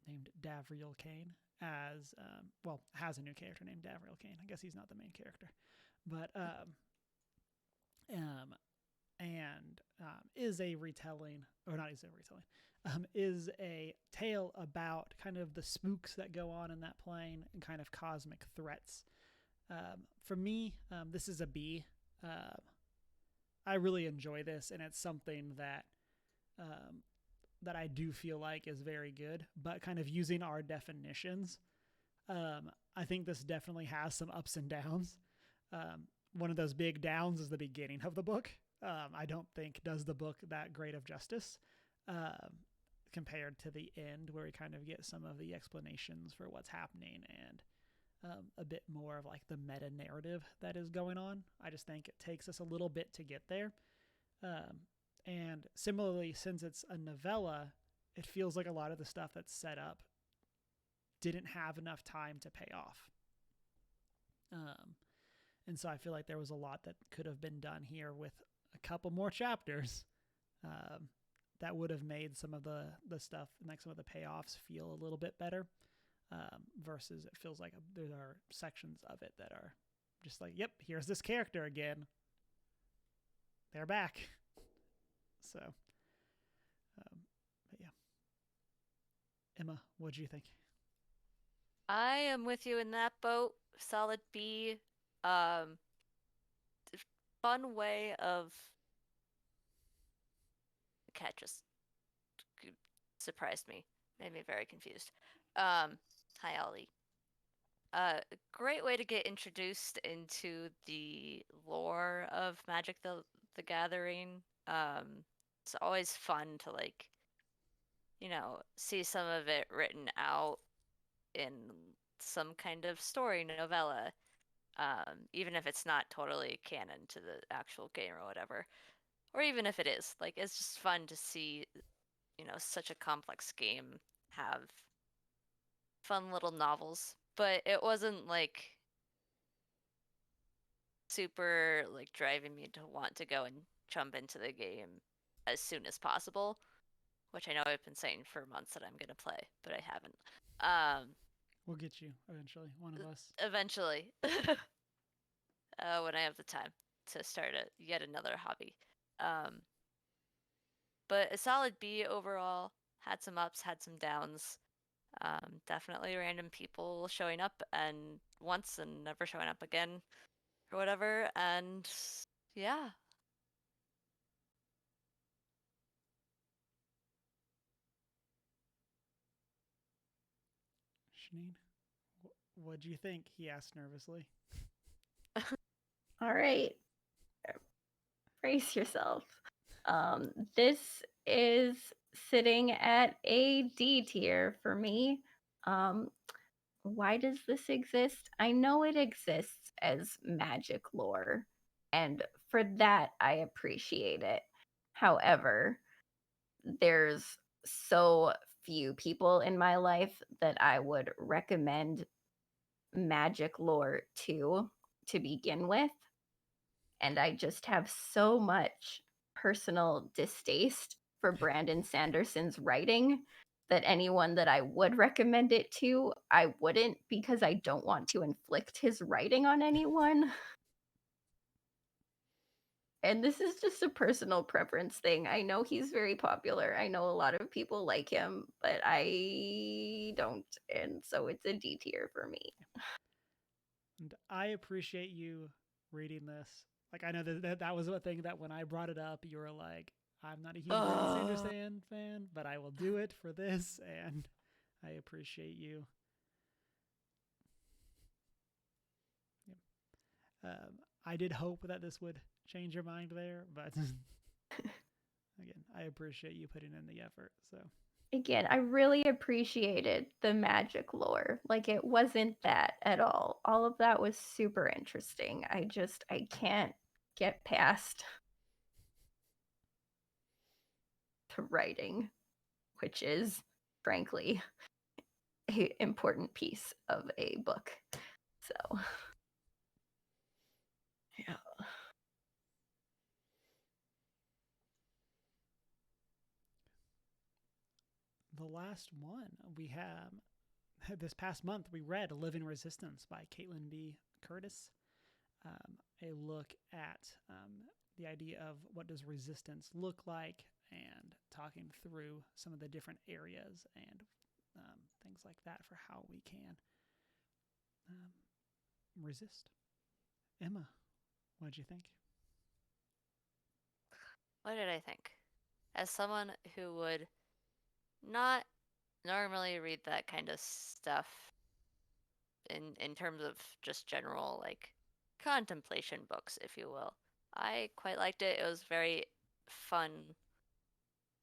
named Davriel Kane has a new character named Davriel Kane. I guess he's not the main character, but is a retelling, or not is a retelling, is a tale about kind of the spooks that go on in that plane and kind of cosmic threats. For me, this is a B. I really enjoy this, and it's something that that I do feel like is very good, but kind of using our definitions, I think this definitely has some ups and downs. One of those big downs is the beginning of the book. I don't think does the book that great of justice compared to the end, where we kind of get some of the explanations for what's happening and a bit more of like the meta narrative that is going on. I just think it takes us a little bit to get there. And similarly, since it's a novella, it feels like a lot of the stuff that's set up didn't have enough time to pay off. And so I feel like there was a lot that could have been done here with a couple more chapters that would have made some of the stuff, like some of the payoffs, feel a little bit better. Versus it feels like there are sections of it that are just like, yep, here's this character again. They're back. So, but yeah. Emma, what'd you think? I am with you in that boat. Solid B. Fun way of. The cat just surprised me. Made me very confused. Hi, Ollie. Great way to get introduced into the lore of Magic the Gathering. It's always fun to see some of it written out in some kind of story novella, even if it's not totally canon to the actual game or whatever, or even if it is. Like, it's just fun to see, such a complex game have fun little novels, but it wasn't like super like driving me to want to go and jump into the game as soon as possible, which I know I've been saying for months that I'm gonna play, but I haven't. We'll get you eventually, one of us. Eventually, when I have the time to start yet another hobby. But a solid B overall. Had some ups, had some downs. Definitely random people showing up and once and never showing up again or whatever. And yeah. Shanine, what'd you think? He asked nervously. All right. Brace yourself. This is sitting at a D tier for me. Why does this exist? I know it exists as magic lore, and for that, I appreciate it. However, there's so few people in my life that I would recommend magic lore to begin with. And I just have so much personal distaste for Brandon Sanderson's writing that anyone that I would recommend it to, I wouldn't, because I don't want to inflict his writing on anyone. And this is just a personal preference thing. I know he's very popular. I know a lot of people like him, but I don't. And so it's a D tier for me. And I appreciate you reading this. Like, I know that was a thing that when I brought it up, you were like, I'm not a huge Brandon Sanderson fan, but I will do it for this. And I appreciate you. Yeah. I did hope that this would change your mind there, but again, I appreciate you putting in the effort. So again, I really appreciated the magic lore. Like, it wasn't that at all. All of that was super interesting. I can't get past the writing, which is, frankly, an important piece of a book. So, yeah. The last one we have this past month, we read Living Resistance by Kaitlin B. Curtice. A look at the idea of what does resistance look like, and talking through some of the different areas and things like that for how we can resist. Emma, what did you think? What did I think? As someone who would not normally read that kind of stuff in terms of just general like contemplation books, if you will, I quite liked it. It was very fun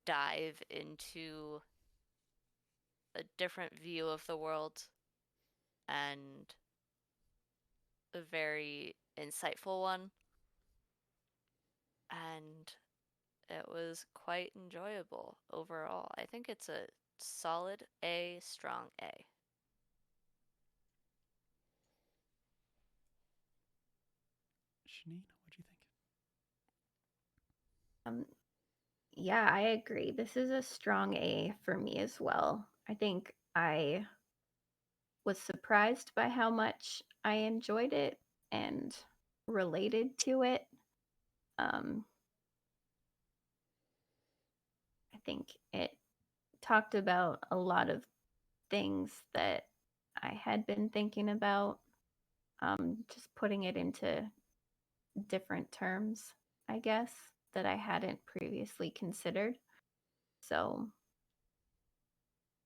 dive into a different view of the world and a very insightful one. And it was quite enjoyable overall. I think it's a solid A, strong A. Shanine, what do you think? Yeah, I agree. This is a strong A for me as well. I think I was surprised by how much I enjoyed it and related to it. I think it talked about a lot of things that I had been thinking about, just putting it into different terms, I guess, that I hadn't previously considered. So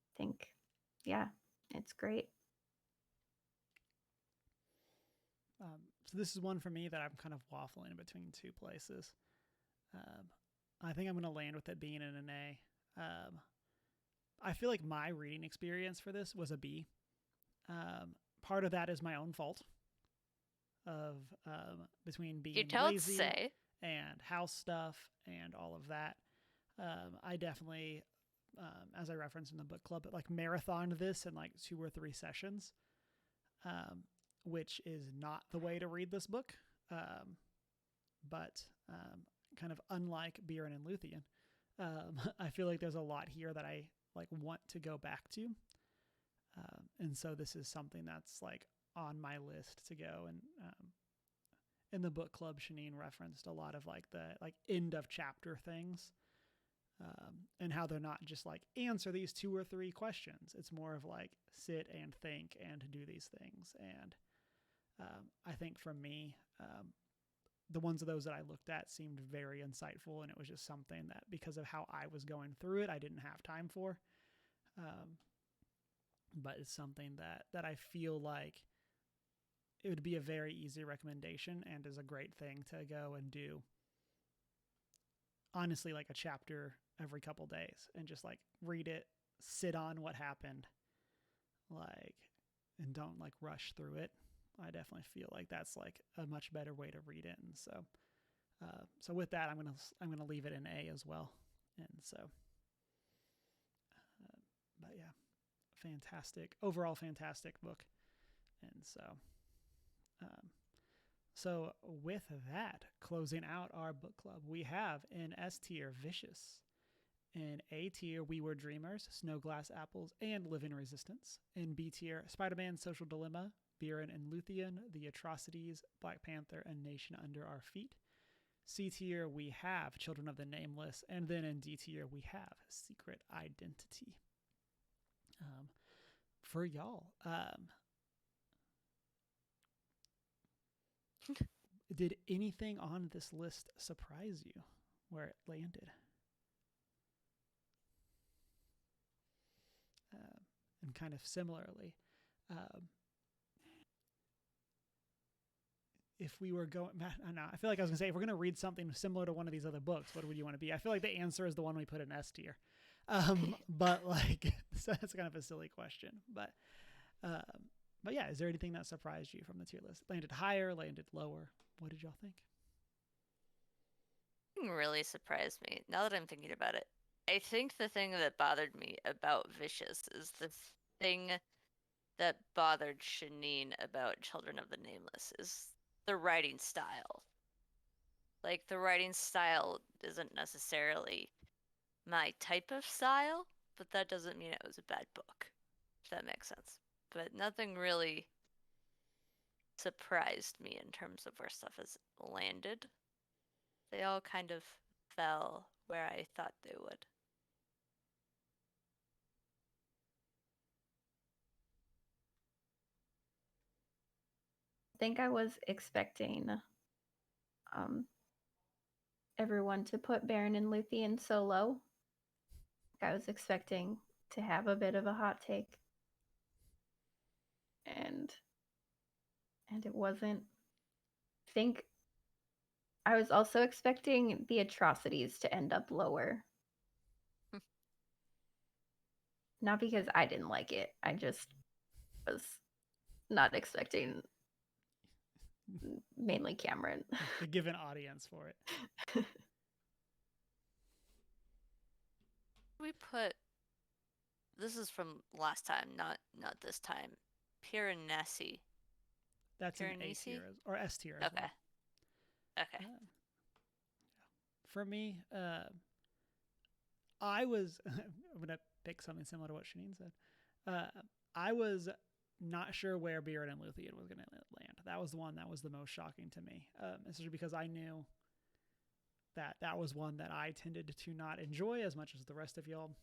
I think, yeah, it's great. So this is one for me that I'm kind of waffling in between two places. I think I'm going to land with it being in an A. I feel like my reading experience for this was a B. Part of that is my own fault of between being You don't lazy say. and house stuff and all of that. I definitely, as I referenced in the book club, like marathoned this in like 2 or 3 sessions, which is not the way to read this book. But kind of unlike Beren and Luthien, I feel like there's a lot here that I like want to go back to. And so this is something that's like on my list to go. And in the book club, Shanine referenced a lot of like the like end of chapter things, and how they're not just like answer these 2 or 3 questions. It's more of like sit and think and do these things. And I think for me, the ones of those that I looked at seemed very insightful, and it was just something that because of how I was going through it, I didn't have time for. But it's something that I feel like it would be a very easy recommendation and is a great thing to go and do. Honestly, like a chapter every couple days and just like read it, sit on what happened, like, and don't like rush through it. I definitely feel like that's like a much better way to read it. And so, so with that, I'm gonna leave it in A as well. And so, but yeah, fantastic overall, fantastic book. And so, So with that, closing out our book club, we have in S tier Vicious. In A tier, We Were Dreamers, Snow Glass Apples, and Live in Resistance. In B tier, Spider-Man, Social Dilemma, Beren and Luthien, The Atrocities, Black Panther, and Nation Under Our Feet. C tier, we have Children of the Nameless, and then in D tier, we have Secret Identity. For y'all, did anything on this list surprise you where it landed? And kind of similarly, if we were going, I feel like I was going to say, if we're going to read something similar to one of these other books, what would you want to be? I feel like the answer is the one we put in S tier. But like, so that's kind of a silly question. But yeah, is there anything that surprised you from the tier list? Landed higher, landed lower? What did y'all think? Really surprised me. Now that I'm thinking about it, I think the thing that bothered me about Vicious is the thing that bothered Shanine about Children of the Nameless is the writing style. Like, the writing style isn't necessarily my type of style, but that doesn't mean it was a bad book, if that makes sense. But nothing really surprised me in terms of where stuff has landed. They all kind of fell where I thought they would. I think I was expecting everyone to put Beren and Luthien so low. I was expecting to have a bit of a hot take. And it wasn't. I think I was also expecting the Atrocities to end up lower. Not because I didn't like it. I just was not expecting mainly Cameron. The given audience for it. We put, this is from last time, not this time, Ta-Nehisi. That's an A tier or S tier as Okay. well. Okay. For me, I was, I'm going to pick something similar to what Shanine said. I was not sure where Beren and Luthien was going to land. That was the one that was the most shocking to me, especially because I knew that was one that I tended to not enjoy as much as the rest of y'all,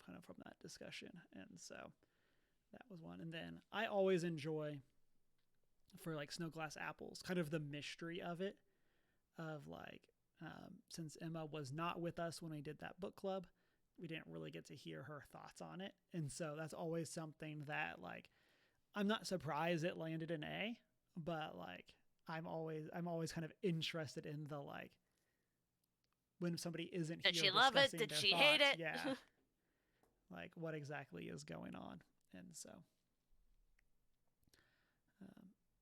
kind of from that discussion. And so that was one. And then I always enjoy, for like Snow Glass Apples, kind of the mystery of it, of like, since Emma was not with us when we did that book club, we didn't really get to hear her thoughts on it. And so that's always something that, like, I'm not surprised it landed an A, but like I'm always kind of interested in the, like, when somebody isn't Did here she love it? discussing Did their she thoughts, hate it? yeah, like what exactly is going on. And so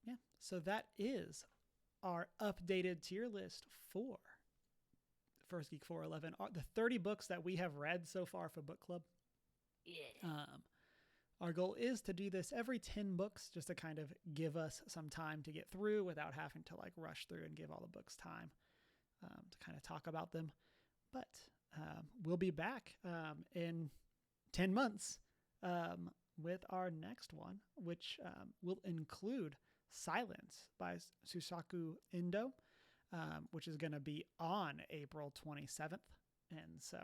yeah, so that is our updated tier list for First Geek 411, the 30 books that we have read so far for book club. Yeah. Our goal is to do this every 10 books, just to kind of give us some time to get through without having to like rush through and give all the books time to kind of talk about them. But we'll be back in 10 months with our next one, which will include Silence by Susaku Indo, which is going to be on April 27th. And so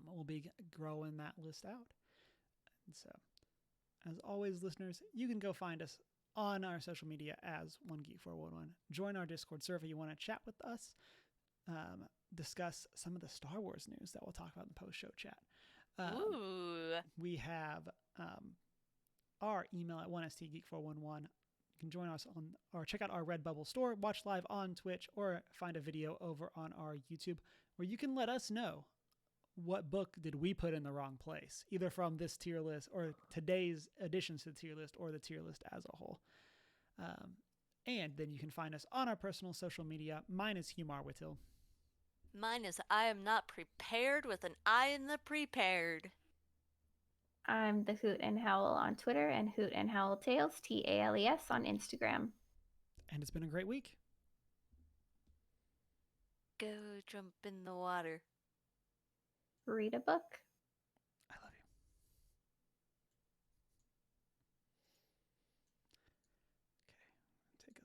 we'll be growing that list out. And so, as always, listeners, you can go find us on our social media as OneGeek411. Join our Discord server if you want to chat with us, discuss some of the Star Wars news that we'll talk about in the post-show chat. Ooh. We have our email at 1stgeek411. You can join us on, or check out our Redbubble store, watch live on Twitch, or find a video over on our YouTube where you can let us know what book did we put in the wrong place, either from this tier list or today's additions to the tier list or the tier list as a whole. And then you can find us on our personal social media. Mine is Humar Whittill. Mine is I am not prepared with an I in the prepared. I'm the Hoot and Howl on Twitter and Hoot and Howl Tales, Tales on Instagram. And it's been a great week. Go jump in the water. Read a book.